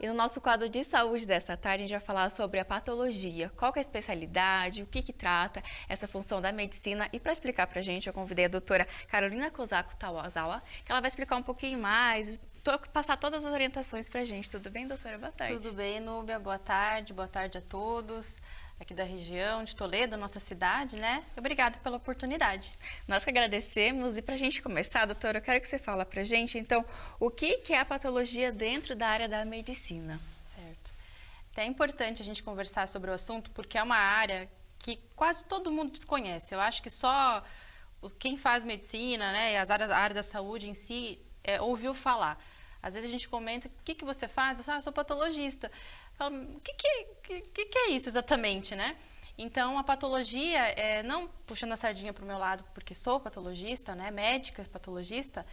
E no nosso quadro de saúde dessa tarde, a gente vai falar sobre a patologia, qual que é a especialidade, o que que trata essa função da medicina. E para explicar para a gente, eu convidei a doutora Carolina Kozako Tawazawa, que ela vai explicar um pouquinho mais, passar todas as orientações para a gente. Tudo bem, doutora? Boa tarde. Tudo bem, Núbia. Boa tarde a todos aqui da região de Toledo, nossa cidade, né? Obrigada pela oportunidade. Nós que agradecemos. E para a gente começar, doutora, eu quero que você fale para a gente, então, o que é a patologia dentro da área da medicina? Certo. É importante a gente conversar sobre o assunto, porque é uma área que quase todo mundo desconhece. Eu acho que só quem faz medicina, né, a área da saúde em si, ouviu falar. Às vezes a gente comenta, o que você faz? Eu sou patologista. Falo, o que é isso exatamente, né? Então, a patologia, não puxando a sardinha para o meu lado, porque sou patologista, né, médica patologista,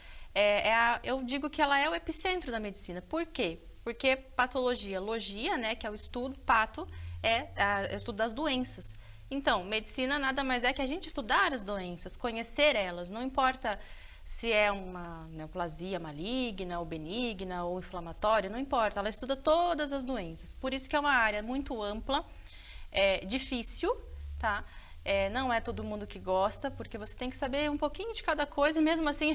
eu digo que ela é o epicentro da medicina. Por quê? Porque patologia, logia, né, que é o estudo, pato, é o estudo das doenças. Então, medicina nada mais é que a gente estudar as doenças, conhecer elas, não importa se é uma neoplasia maligna, ou benigna, ou inflamatória, não importa, ela estuda todas as doenças. Por isso que é uma área muito ampla, difícil, tá? Não é todo mundo que gosta, porque você tem que saber um pouquinho de cada coisa, e mesmo assim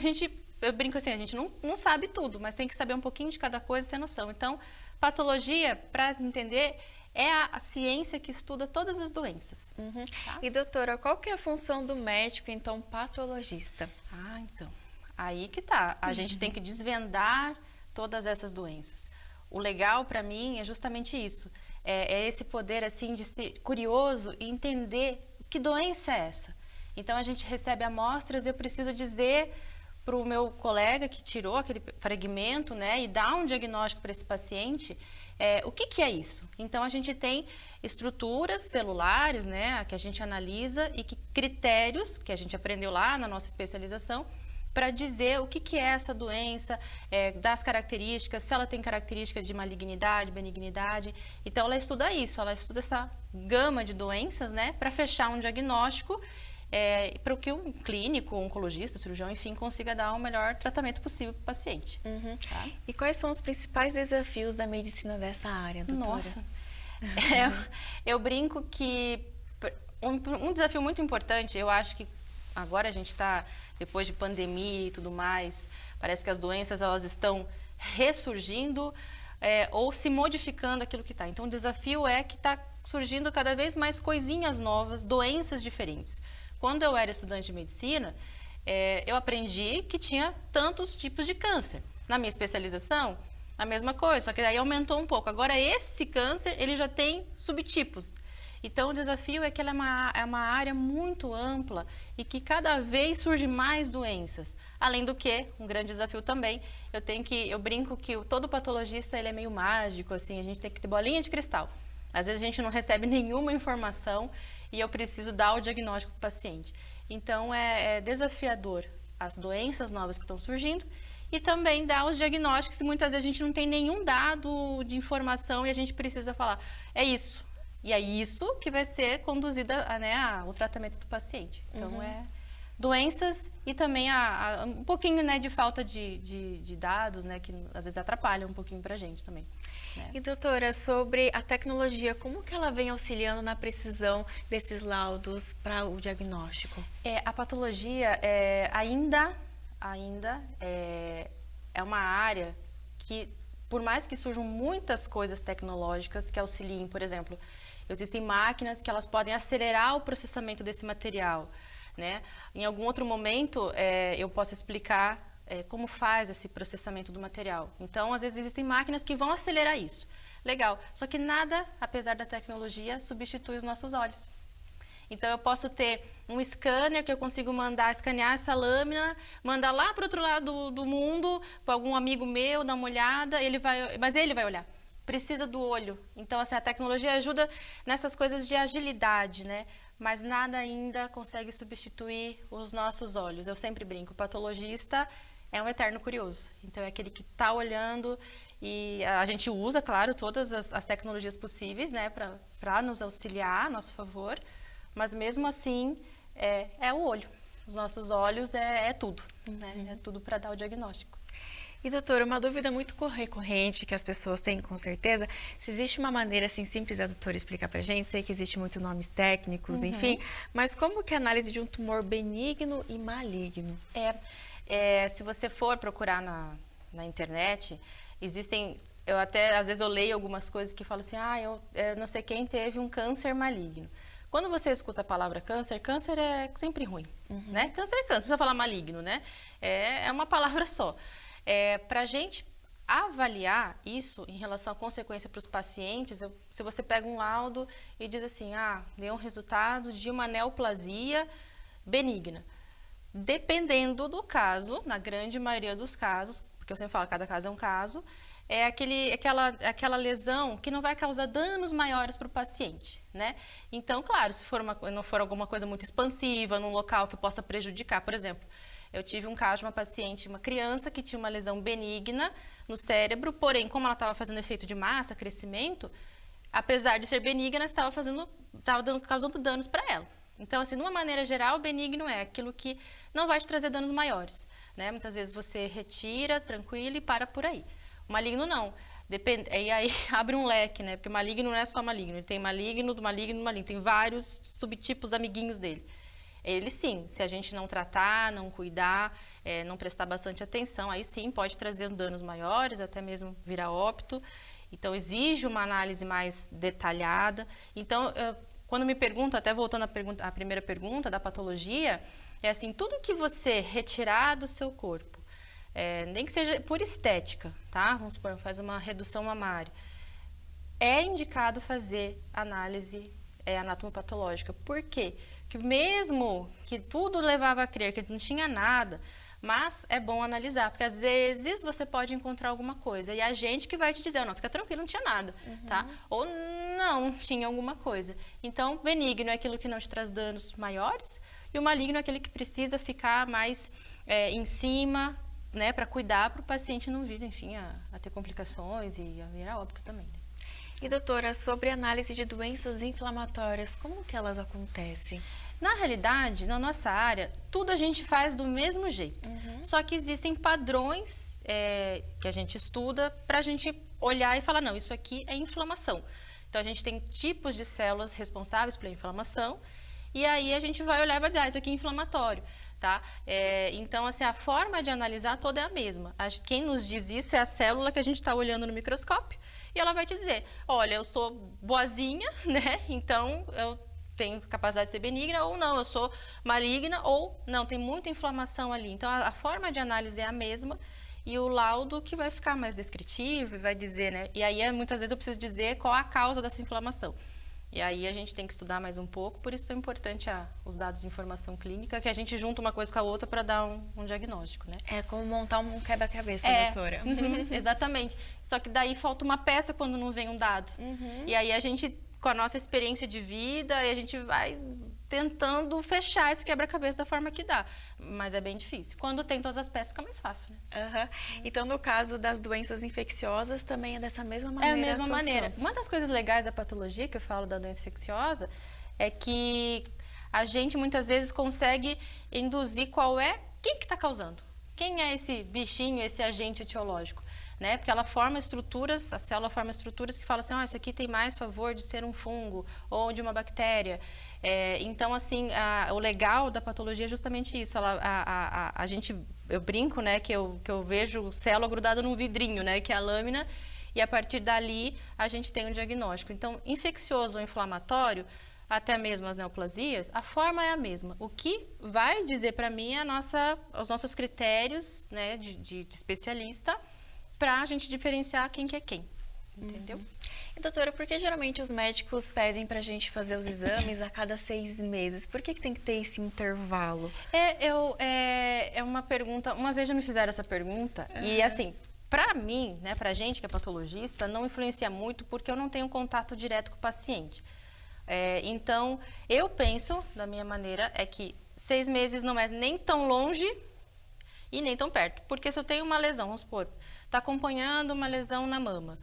eu brinco assim, a gente não sabe tudo, mas tem que saber um pouquinho de cada coisa e ter noção. Então, patologia, para entender, é a ciência que estuda todas as doenças. Uhum. Tá? E doutora, qual que é a função do médico, então, patologista? Então, aí que tá. A gente tem que desvendar todas essas doenças. O legal para mim é justamente isso. É esse poder, assim, de ser curioso e entender que doença é essa. Então, a gente recebe amostras e eu preciso dizer para o meu colega que tirou aquele fragmento, né, e dar um diagnóstico para esse paciente, o que é isso? Então, a gente tem estruturas celulares, né, que a gente analisa e critérios que a gente aprendeu lá na nossa especialização para dizer o que é essa doença, das características, se ela tem características de malignidade, benignidade. Então, ela estuda isso, ela estuda essa gama de doenças, né, para fechar um diagnóstico para que o clínico, o oncologista, o cirurgião, enfim, consiga dar o melhor tratamento possível para o paciente. Uhum. Tá? E quais são os principais desafios da medicina dessa área, doutora? Nossa, eu brinco que um desafio muito importante, eu acho que agora a gente está, depois de pandemia e tudo mais, parece que as doenças elas estão ressurgindo ou se modificando aquilo que está. Então, o desafio é que está surgindo cada vez mais coisinhas novas, doenças diferentes. Quando eu era estudante de medicina, eu aprendi que tinha tantos tipos de câncer. Na minha especialização, a mesma coisa, só que daí aumentou um pouco. Agora, esse câncer, ele já tem subtipos. Então, o desafio é que ela é uma área muito ampla e que cada vez surgem mais doenças. Além do que, um grande desafio também, eu brinco que todo patologista ele é meio mágico, assim, a gente tem que ter bolinha de cristal. Às vezes a gente não recebe nenhuma informação e eu preciso dar o diagnóstico para o paciente. Então, é desafiador as doenças novas que estão surgindo e também dar os diagnósticos, e muitas vezes a gente não tem nenhum dado de informação e a gente precisa falar, é isso. E é isso que vai ser conduzida, né, ao tratamento do paciente. Então, doenças e também um pouquinho, né, de falta de dados, né, que às vezes atrapalha um pouquinho para a gente também. Né? E doutora, sobre a tecnologia, como que ela vem auxiliando na precisão desses laudos para o diagnóstico? A patologia ainda é uma área que, por mais que surjam muitas coisas tecnológicas que auxiliem, por exemplo, existem máquinas que elas podem acelerar o processamento desse material, né? Em algum outro momento, eu posso explicar como faz esse processamento do material. Então, às vezes, existem máquinas que vão acelerar isso. Legal. Só que nada, apesar da tecnologia, substitui os nossos olhos. Então, eu posso ter um scanner que eu consigo mandar escanear essa lâmina, mandar lá para o outro lado do mundo, para algum amigo meu, dar uma olhada, mas ele vai olhar. Precisa do olho. Então, assim, a tecnologia ajuda nessas coisas de agilidade, né? Mas nada ainda consegue substituir os nossos olhos. Eu sempre brinco, o patologista é um eterno curioso. Então, é aquele que está olhando e a gente usa, claro, todas as tecnologias possíveis, né? Para nos auxiliar a nosso favor, mas mesmo assim, é o olho. Os nossos olhos é tudo, né? É tudo para dar o diagnóstico. E doutora, uma dúvida muito recorrente que as pessoas têm com certeza, se existe uma maneira assim simples da doutora explicar pra gente, sei que existe muitos nomes técnicos, enfim, mas como que é a análise de um tumor benigno e maligno? Se você for procurar na internet, existem, eu até, às vezes eu leio algumas coisas que falam assim, eu não sei quem teve um câncer maligno. Quando você escuta a palavra câncer, câncer é sempre ruim, né? Câncer é câncer, não precisa falar maligno, né? É uma palavra só. Para a gente avaliar isso em relação à consequência para os pacientes, se você pega um laudo e diz assim, deu um resultado de uma neoplasia benigna. Dependendo do caso, na grande maioria dos casos, porque eu sempre falo, cada caso é um caso, é aquela lesão que não vai causar danos maiores para o paciente, né? Então, claro, se não for alguma coisa muito expansiva, num local que possa prejudicar, por exemplo, eu tive um caso de uma paciente, uma criança que tinha uma lesão benigna no cérebro, porém, como ela estava fazendo efeito de massa, crescimento, apesar de ser benigna, estava causando danos para ela. Então, assim, de uma maneira geral, o benigno é aquilo que não vai te trazer danos maiores, né? Muitas vezes você retira, tranquilo e para por aí. O maligno não. Depende, e aí abre um leque, né? Porque maligno não é só maligno. Ele tem maligno, do maligno, do maligno. Tem vários subtipos amiguinhos dele. Ele sim, se a gente não tratar, não cuidar, não prestar bastante atenção, aí sim pode trazer danos maiores, até mesmo virar óbito. Então exige uma análise mais detalhada. Então, quando me perguntam, até voltando à primeira pergunta da patologia, é assim, tudo que você retirar do seu corpo, nem que seja por estética, tá? Vamos supor, faz uma redução mamária. É indicado fazer análise anatomopatológica. Por quê? Porque mesmo que tudo levava a crer que não tinha nada, mas é bom analisar, porque às vezes você pode encontrar alguma coisa e a gente que vai te dizer, não, fica tranquilo, não tinha nada, tá? Ou não, tinha alguma coisa. Então, benigno é aquilo que não te traz danos maiores e o maligno é aquele que precisa ficar mais em cima, né, para cuidar, para o paciente não vir, enfim, a ter complicações e a vir a óbito também. Né? E doutora, sobre análise de doenças inflamatórias, como que elas acontecem? Na realidade, na nossa área, tudo a gente faz do mesmo jeito. Só que existem padrões que a gente estuda para a gente olhar e falar, não, isso aqui é inflamação. Então, a gente tem tipos de células responsáveis pela inflamação e aí a gente vai olhar e vai dizer, isso aqui é inflamatório. Tá? Então, assim, a forma de analisar toda é a mesma. Quem nos diz isso é a célula que a gente está olhando no microscópio e ela vai te dizer, olha, eu sou boazinha, né? Então, eu tenho capacidade de ser benigna ou não, eu sou maligna ou não, tem muita inflamação ali. Então, a forma de análise é a mesma e o laudo que vai ficar mais descritivo e vai dizer, né? E aí, muitas vezes, eu preciso dizer qual a causa dessa inflamação. E aí a gente tem que estudar mais um pouco, por isso é importante os dados de informação clínica, que a gente junta uma coisa com a outra para dar um diagnóstico, né? É como montar um quebra-cabeça, doutora. Exatamente. Só que daí falta uma peça quando não vem um dado. E aí a gente, com a nossa experiência de vida, a gente vai tentando fechar esse quebra-cabeça da forma que dá. Mas é bem difícil. Quando tem todas as peças, fica mais fácil, né? Então, no caso das doenças infecciosas, também é dessa mesma maneira? É a mesma maneira. Uma das coisas legais da patologia, que eu falo da doença infecciosa, é que a gente muitas vezes consegue induzir quem que está causando. Quem é esse bichinho, esse agente etiológico? Né? Porque ela forma estruturas, a célula forma estruturas que falam assim, isso aqui tem mais favor de ser um fungo ou de uma bactéria. Então, assim, o legal da patologia é justamente isso. Eu brinco, né, que eu vejo célula grudada num vidrinho, né, que é a lâmina, e a partir dali a gente tem um diagnóstico. Então, infeccioso ou inflamatório, até mesmo as neoplasias, a forma é a mesma. O que vai dizer para mim é os nossos critérios, né, de especialista, para a gente diferenciar quem que é quem, entendeu? E, doutora, por que geralmente os médicos pedem para a gente fazer os exames a cada 6 meses? Por que tem que ter esse intervalo? É uma pergunta, uma vez já me fizeram essa pergunta, e assim, para mim, né, pra gente que é patologista, não influencia muito porque eu não tenho contato direto com o paciente. Então, eu penso, da minha maneira, é que 6 meses não é nem tão longe e nem tão perto. Porque se eu tenho uma lesão, vamos supor, está acompanhando uma lesão na mama.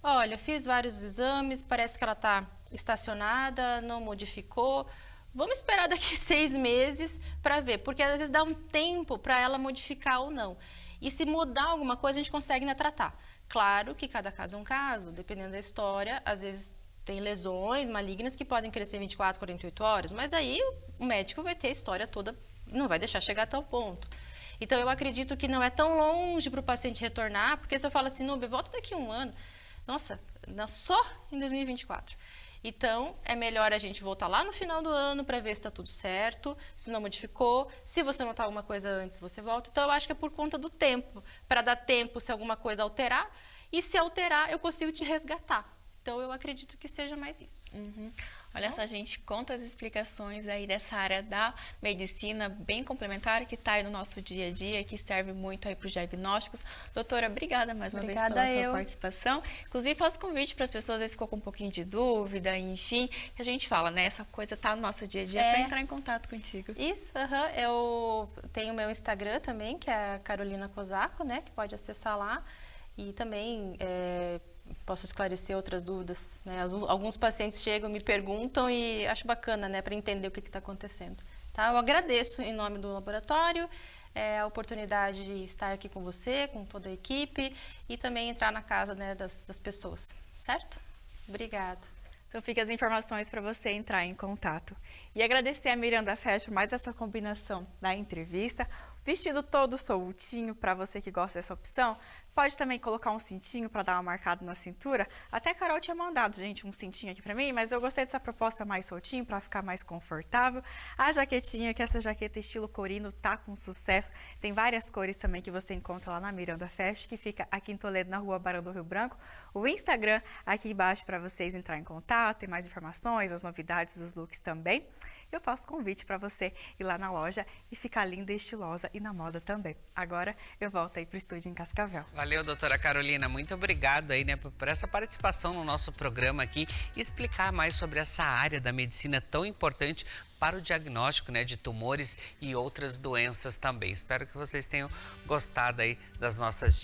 Olha, fiz vários exames, parece que ela está estacionada, não modificou. Vamos esperar daqui 6 meses para ver, porque às vezes dá um tempo para ela modificar ou não. E se mudar alguma coisa, a gente consegue ainda tratar. Claro que cada caso é um caso, dependendo da história, às vezes tem lesões malignas que podem crescer 24, 48 horas, mas aí o médico vai ter a história toda, não vai deixar chegar a tal ponto. Então, eu acredito que não é tão longe para o paciente retornar, porque se eu falo assim, Nubia, volta daqui a um ano, nossa, só em 2024. Então, é melhor a gente voltar lá no final do ano para ver se está tudo certo, se não modificou. Se você notar alguma coisa antes, você volta. Então, eu acho que é por conta do tempo, para dar tempo se alguma coisa alterar. E se alterar, eu consigo te resgatar. Então, eu acredito que seja mais isso. Olha só, gente, quantas explicações aí dessa área da medicina bem complementar que está aí no nosso dia a dia, que serve muito aí para os diagnósticos. Doutora, obrigada mais uma vez pela sua participação. Inclusive, faço convite para as pessoas, às vezes ficou com um pouquinho de dúvida, enfim, que a gente fala, né? Essa coisa está no nosso dia a dia para entrar em contato contigo. Isso, eu tenho meu Instagram também, que é a Carolina Cosaco, né? Que pode acessar lá. E também posso esclarecer outras dúvidas, né? Alguns pacientes chegam, me perguntam e acho bacana, né, para entender o que está acontecendo. Tá? Eu agradeço em nome do laboratório a oportunidade de estar aqui com você, com toda a equipe e também entrar na casa, né, das pessoas, certo? Obrigada. Então fica as informações para você entrar em contato. E agradecer a Miranda Fashion por mais essa combinação da entrevista. Vestido todo soltinho, para você que gosta dessa opção. Pode também colocar um cintinho para dar uma marcada na cintura. Até a Carol tinha mandado, gente, um cintinho aqui para mim, mas eu gostei dessa proposta mais soltinho para ficar mais confortável. A jaquetinha, que essa jaqueta estilo corino tá com sucesso. Tem várias cores também que você encontra lá na Miranda Fashion, que fica aqui em Toledo, na Rua Barão do Rio Branco. O Instagram aqui embaixo para vocês entrarem em contato, tem mais informações, as novidades, os looks também. Eu faço convite para você ir lá na loja e ficar linda e estilosa e na moda também. Agora eu volto aí para o estúdio em Cascavel. Valeu, doutora Carolina. Muito obrigado aí, né, por essa participação no nosso programa aqui e explicar mais sobre essa área da medicina tão importante para o diagnóstico, né, de tumores e outras doenças também. Espero que vocês tenham gostado aí das nossas dicas.